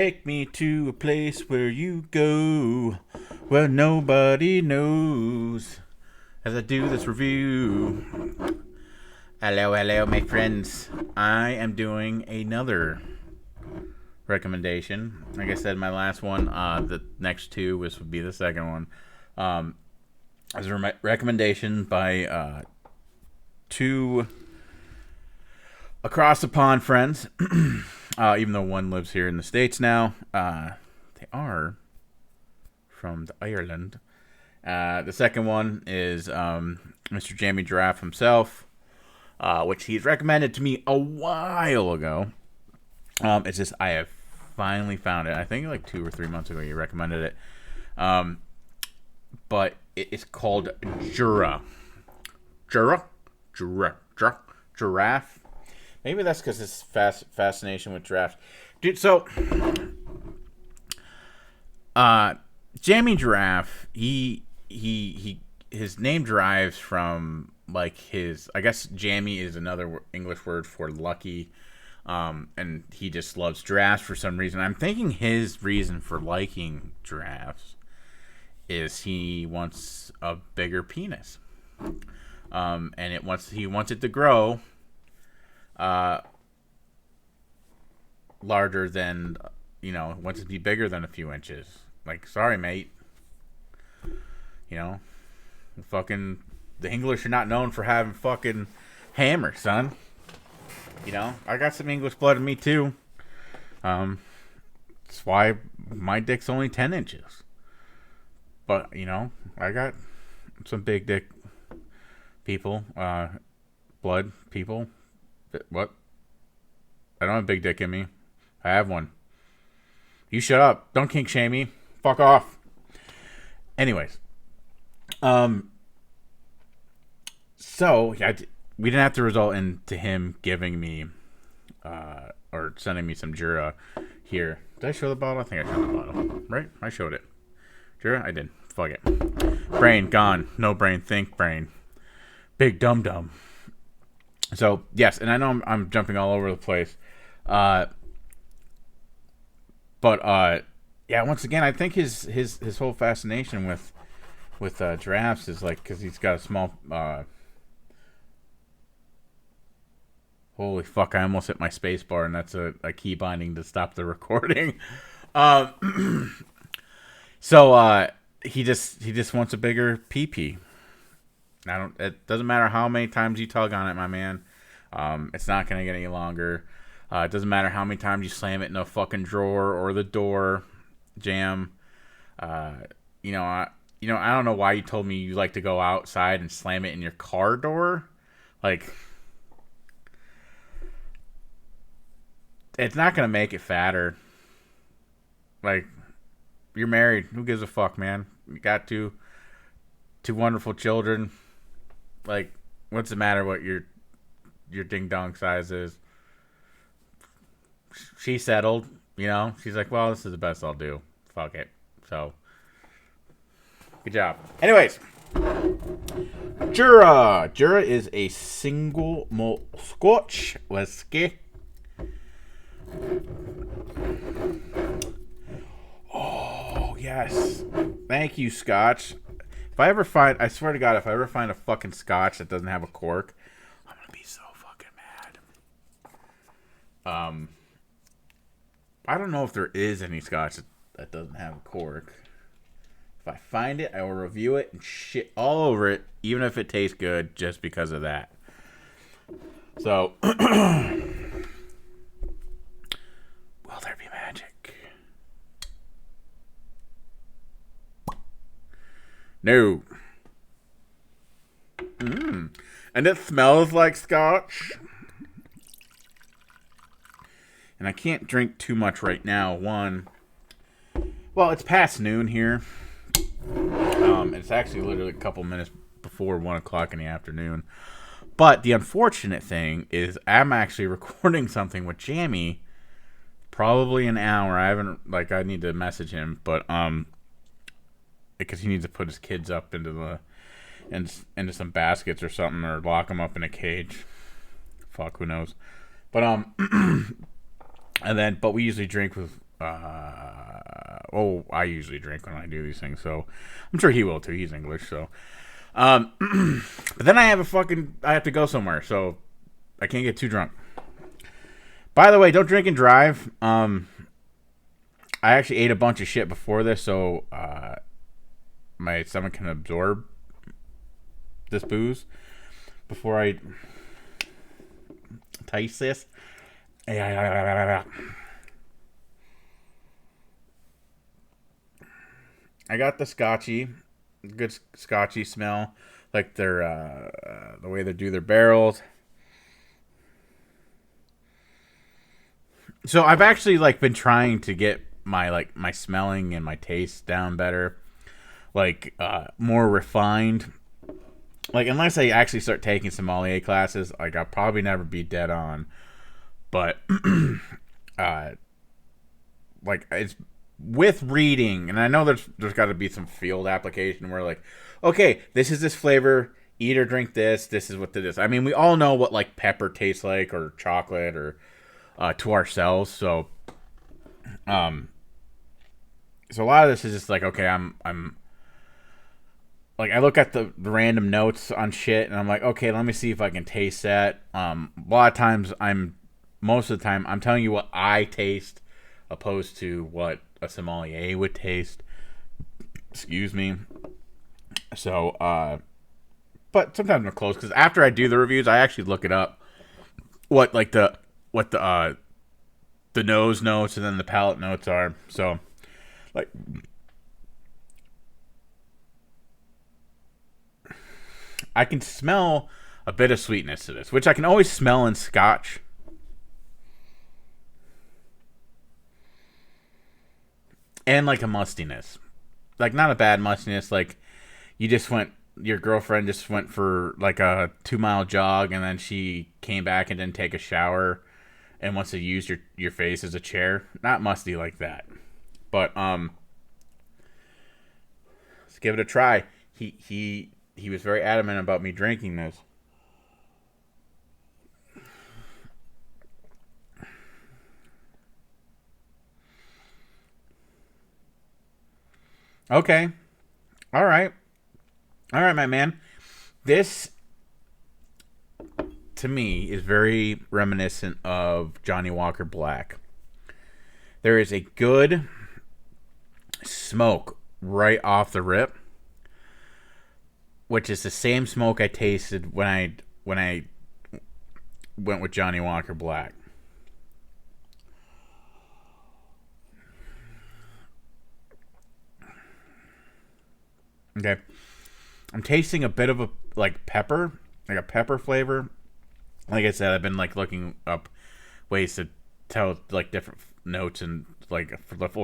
Take me to a place where you go, where nobody knows. As I do this review. Hello, hello, my friends. I am doing another recommendation. Like I said, my last one, the next two, which would be the second one, as a recommendation by two across the pond friends. Even though one lives here in the States now, they are from Ireland. The second one is Mr. Jamie Giraffe himself, which he's recommended to me a while ago. It's just I have finally found it. I think like 2 or 3 months ago he recommended it. But it's called Jura. Giraffe. Maybe that's because his fascination with giraffes. Dude, so Jamie Giraffe, his name derives from like I guess Jamie is another English word for lucky. And he just loves giraffes for some reason. I'm thinking his reason for liking giraffes is he wants a bigger penis. And he wants it to grow larger than, wants it to be bigger than a few inches. Like, sorry, mate. Fucking, the English are not known for having fucking hammers, son. I got some English blood in me, too. That's why my dick's only 10 inches. But, I got some big dick people, blood people. What? I don't have a big dick in me. I have one. You shut up. Don't kink shame me. Fuck off. Anyways. So, yeah, we didn't have to result into him giving me, or sending me some Jura here. Did I show the bottle? I think I showed the bottle. Right? I showed it. Jura? I did. Fuck it. Brain gone. No brain. Think brain. Big dum-dum. So, yes, and I know I'm jumping all over the place. But yeah, once again, I think his whole fascination with giraffes is like, because he's got a small, holy fuck, I almost hit my space bar, and that's a key binding to stop the recording. So, he just wants a bigger pee-pee. It doesn't matter how many times you tug on it, my man. It's not going to get any longer. It doesn't matter how many times you slam it in a fucking drawer or the door jam. I don't know why you told me you like to go outside and slam it in your car door. Like, it's not going to make it fatter. Like, you're married. Who gives a fuck, man? You got two wonderful children. Like, what's the matter what your ding dong size is? She settled, She's like, well, this is the best I'll do. Fuck it. So, good job. Anyways, Jura. Jura is a single malt Scotch whiskey. Oh, yes. Thank you, Scotch. I swear to God, if I ever find a fucking Scotch that doesn't have a cork, I'm gonna be so fucking mad. I don't know if there is any Scotch that doesn't have a cork. If I find it, I will review it and shit all over it, even if it tastes good, just because of that. So, will there be magic? No. And it smells like Scotch. And I can't drink too much right now. It's past noon here. It's actually literally a couple minutes before 1 o'clock in the afternoon. But the unfortunate thing is I'm actually recording something with Jamie probably an hour. I need to message him, but because he needs to put his kids up into some baskets or something, or lock them up in a cage. Fuck, who knows? But but we usually drink with I usually drink when I do these things, so I'm sure he will too. He's English, so. But then I have to go somewhere, so I can't get too drunk. By the way, don't drink and drive. I actually ate a bunch of shit before this, so my stomach can absorb this booze before I taste this. I got the Scotchy, good Scotchy smell, like their the way they do their barrels. So I've actually been trying to get my smelling and my taste down better, more refined. Unless I actually start taking sommelier classes, I'll probably never be dead on. But it's with reading, and I know there's got to be some field application where okay, this is this flavor, eat or drink this. This is what it is. I mean, we all know what pepper tastes like, or chocolate, or to ourselves. So a lot of this is just okay, I'm I look at the random notes on shit, and I'm okay, let me see if I can taste that. A lot of times, most of the time, I'm telling you what I taste, opposed to what a sommelier would taste. Excuse me. So, but sometimes I'm close, because after I do the reviews, I actually look it up. What the nose notes and then the palate notes are. So, I can smell a bit of sweetness to this, which I can always smell in Scotch. And a mustiness. Not a bad mustiness. Your girlfriend just went for a 2-mile jog, and then she came back and didn't take a shower and wants to use your face as a chair. Not musty like that. But let's give it a try. He was very adamant about me drinking this. Okay. All right, my man. This, to me, is very reminiscent of Johnny Walker Black. There is a good smoke right off the rip, which is the same smoke I tasted when I went with Johnny Walker Black. Okay, I'm tasting a bit of a pepper, a pepper flavor. Like I said, I've been looking up ways to tell different notes and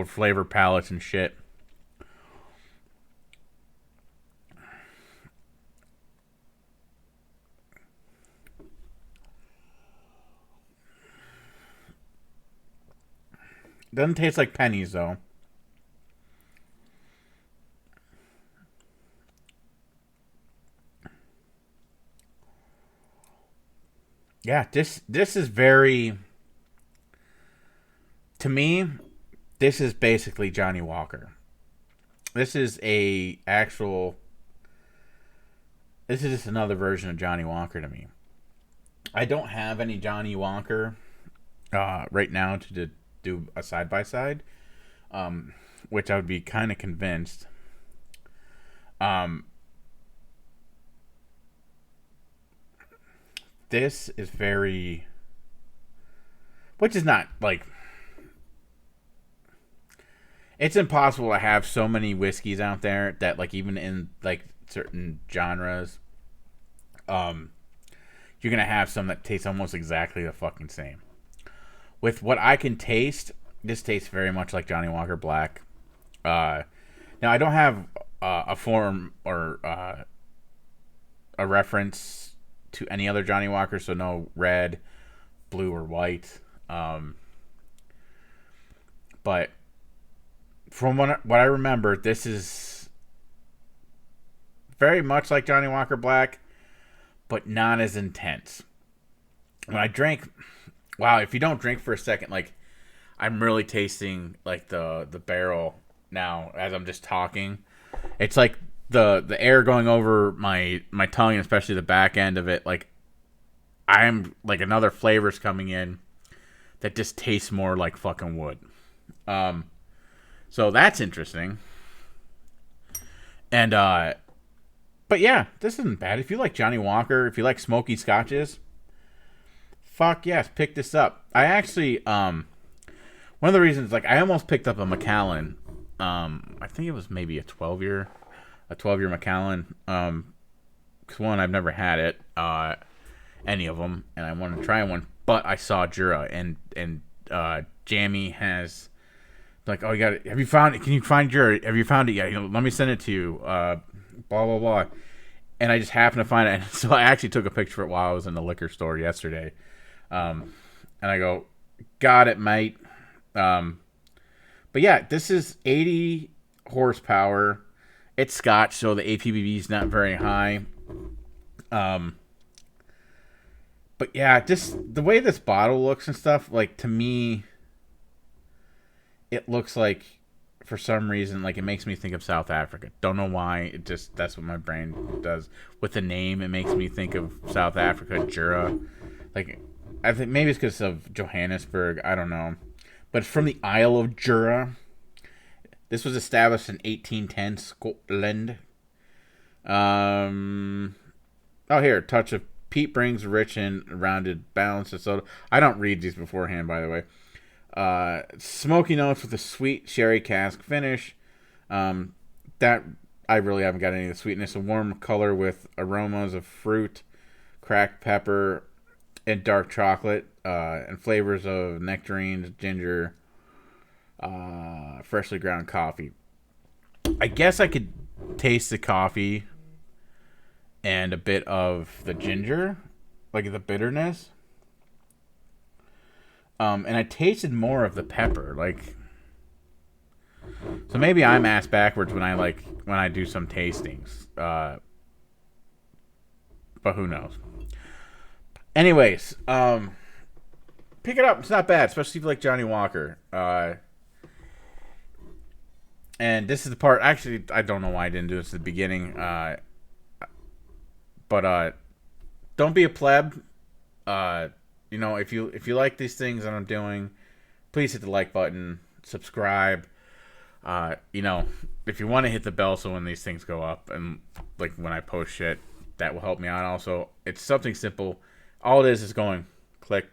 flavor palettes and shit. Doesn't taste like pennies though. Yeah, this is very, to me, this is basically Johnny Walker. This is just another version of Johnny Walker to me. I don't have any Johnny Walker right now to do a side by side, which I would be kind of convinced. This is very, which is not it's impossible to have so many whiskeys out there that even in certain genres, you're gonna have some that taste almost exactly the fucking same. With what I can taste, this tastes very much like Johnny Walker Black. Now I don't have a form or a reference to any other Johnny Walker, so no red, blue, or white. But from what I remember, this is very much like Johnny Walker Black, but not as intense. When I drank, wow, if you don't drink for a second, I'm really tasting like the barrel now as I'm just talking. It's like the air going over my tongue, and especially the back end of it. Like I'm like another flavors coming in that just tastes more like fucking wood. Um, so that's interesting. And but yeah, this isn't bad. If you like Johnny Walker, if you like smoky scotches, fuck yes, pick this up. I actually one of the reasons, like, I almost picked up a Macallan. I think it was maybe a 12-year Macallan. 'Cause one, I've never had it, any of them, and I wanted to try one. But I saw Jura, and Jamie has like, oh, you got it. Have you found it? Can you find Jura? Have you found it yet? Let me send it to you. Blah blah blah. And I just happened to find it, and so I actually took a picture of it while I was in the liquor store yesterday. And I go, got it, mate. But yeah, this is 80 horsepower. It's Scotch, so the APBV is not very high. But yeah, just the way this bottle looks and stuff, like, to me, it looks like, for some reason, like, it makes me think of South Africa. Don't know why. It just, that's what my brain does. With the name, it makes me think of South Africa, Jura. Like, I think maybe it's because of Johannesburg. I don't know. But from the Isle of Jura. This was established in 1810, Scotland. Oh, here, touch of peat brings rich and rounded balance of soda. I don't read these beforehand, by the way. Smoky notes with a sweet sherry cask finish. That I really haven't got any of the sweetness. A warm color with aromas of fruit, cracked pepper, and dark chocolate, and flavors of nectarines, ginger, freshly ground coffee. I guess I could taste the coffee and a bit of the ginger, like the bitterness. And I tasted more of the pepper, like. So maybe I'm ass backwards when I do some tastings. But who knows? Anyways, pick it up. It's not bad, especially if you like Johnny Walker. And this is the part. Actually, I don't know why I didn't do this at the beginning. But don't be a pleb. If you like these things that I'm doing, please hit the like button, subscribe. If you want to hit the bell so when these things go up and like when I post shit, that will help me out. Also, it's something simple. All it is going click,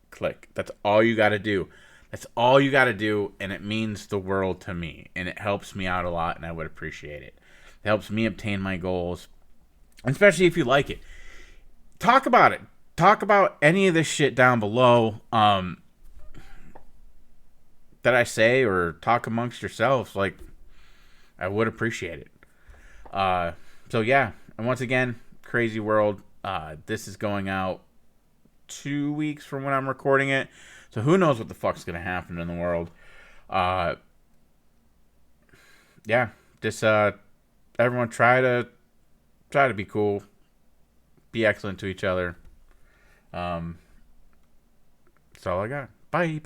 click. That's all you got to do. That's all you got to do, and it means the world to me, and it helps me out a lot, and I would appreciate it. It helps me obtain my goals, especially if you like it. Talk about it. Talk about any of this shit down below that I say, or talk amongst yourselves. Like, I would appreciate it. So yeah, and once again, crazy world. This is going out 2 weeks from when I'm recording it. So who knows what the fuck's gonna happen in the world? Yeah, just everyone try to be cool, be excellent to each other. That's all I got. Bye.